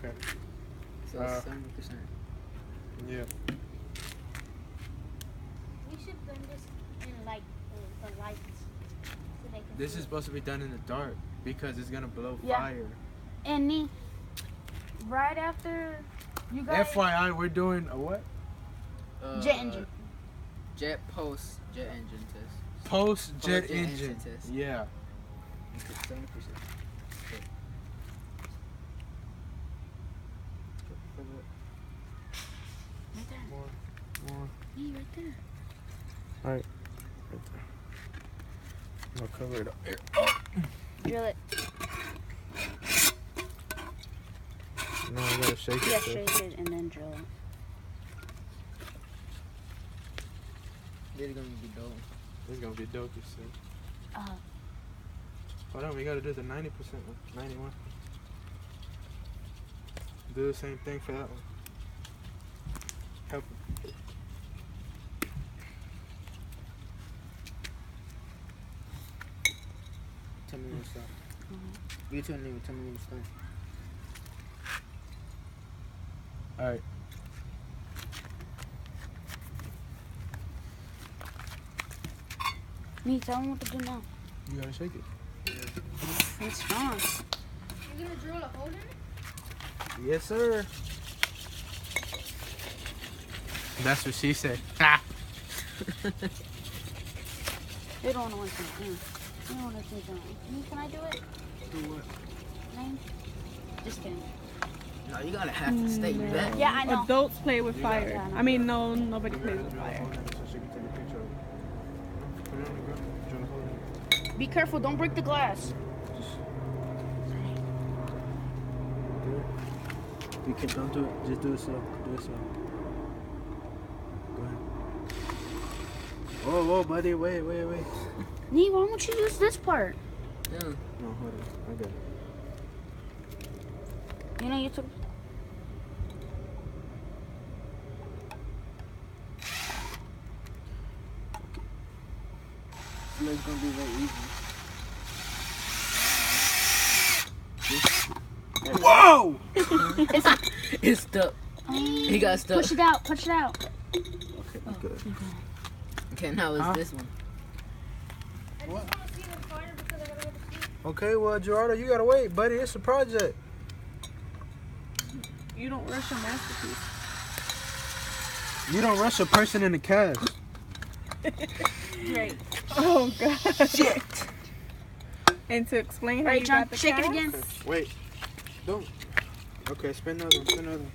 Okay. So it's 70%. Yeah. We should blend this in like the lights. So they can This see is it. supposed to be done in the dark because it's gonna blow Yeah. fire. And me, right after you guys. FYI, we're doing a what? Jet engine. Jet engine test. Post jet Post-jet engine. engine test. Yeah. 70%. Right there. More. Me, right there. Alright. Right there. I'll cover it up here. Drill it. No, I gotta shake Yeah, it. first. shake it and then drill it. This is gonna be dope. This is gonna be dope as shit. Uh, Hold on, we gotta do the 90% one. 91. Do the same thing for that one. Help it. Tell me when to stop. You tell me when to stop. Alright. me, tell them what to do now. You gotta shake it. It's strong. You're gonna drill a hole in it? Yes, sir. That's what she said. Ha! They don't want to listen. They don't want to listen. Me, can I do it? Do what? Name? Just kidding. No, you gotta have to stay back. Yeah, I know. Adults play with fire. Yeah, I know. I mean, no, nobody plays with fire. Be careful. Don't break the glass. You can don't do it. Just do it slow. Do it slow. Go ahead. Whoa, buddy. Wait. Nee, why don't you use this part? Yeah. No, hold on. I got it. You know, you took. It's gonna be very easy. Whoa! It's stuck. He got stuck. Push it out. Push it out. Okay, good. Okay, now it's Huh? this one. I just want to see the fire because I gotta go to sleep. Okay, well, Gerardo, you gotta wait, buddy. It's a project. You don't rush a masterpiece. You don't rush a person in the cast. Great. Oh god. Shit. And to explain how Right, you John. got the Shake it cast? again. Wait. Don't. Okay, spin another one.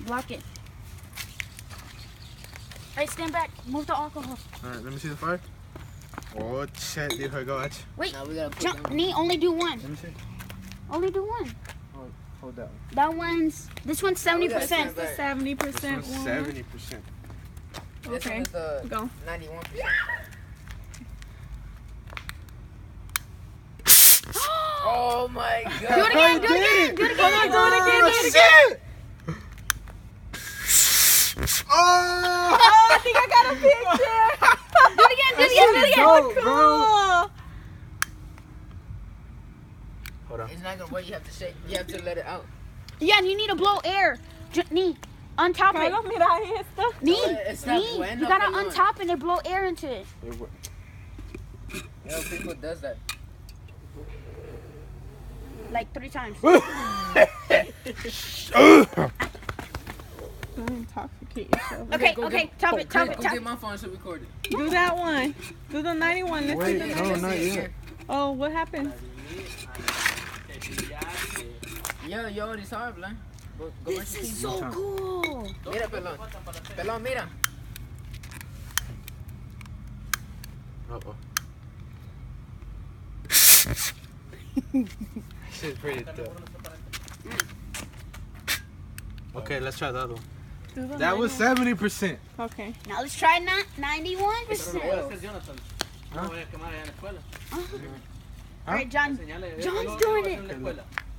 Block it. Right, stand back. Move the alcohol. Alright, let me see the fire. Oh, shit, dude, her go. Wait. Now we gotta put Jump. them. Nee, only do one. Let me see. Only do one. Hold that one. That one's. This one's 70%. stand back. 70% This one's one. 70%. This one Okay. is the Go. 91%. Oh my god. Do it again. Do it again. Do it again. Shit! Oh! I think I got a picture. Do it again. Do it again. Do it again. Go, bro. Cool. Hold on. It's not gonna work. You have to shake. You have to let it out. Yeah, and you need to blow air. Nee, untop it. Carlos, mira esto. Nee, Está Nee, bueno, you gotta pelón. untop it and blow air into it. You know, people does that. Like 3 times. Don't intoxicate yourself. Okay, Go okay, get- top it, top Go it, get top my phone to record it. Do that one. Do the 91. Let's Wait, see the no, 91. not yet. Oh, what happened? Yo, you already saw it, Blan. Go This brush your is teeth. so cool. Mira, pelón. Pelón, mira. Uh-oh. Shit's pretty tough. Okay, let's try the other one. Do the That was 91. 70%. Okay. Now let's try 91%. Alright, John. John's doing it.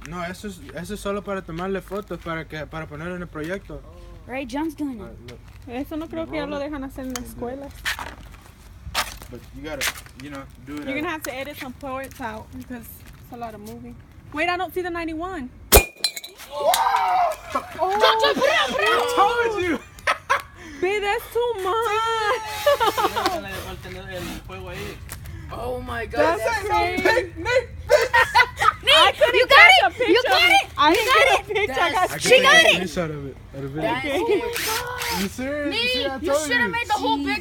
No, eso es solo para tomarle fotos para ponerlo en el proyecto. Right, John's doing it. Alright, look. Eso no creo que ya lo dejan hacer en la escuela. But you gotta, do it. You're gonna have to edit some parts out because it's a lot of moving. Wait, I don't see the 91. I told you. Babe, that's too much. Oh my god. That's crazy. Nick, you got it. You got it. I didn't get a picture. I got That's- She got it. Screenshot of it. Of the video. That's it. You serious? Nick, See, I you told should have made the whole big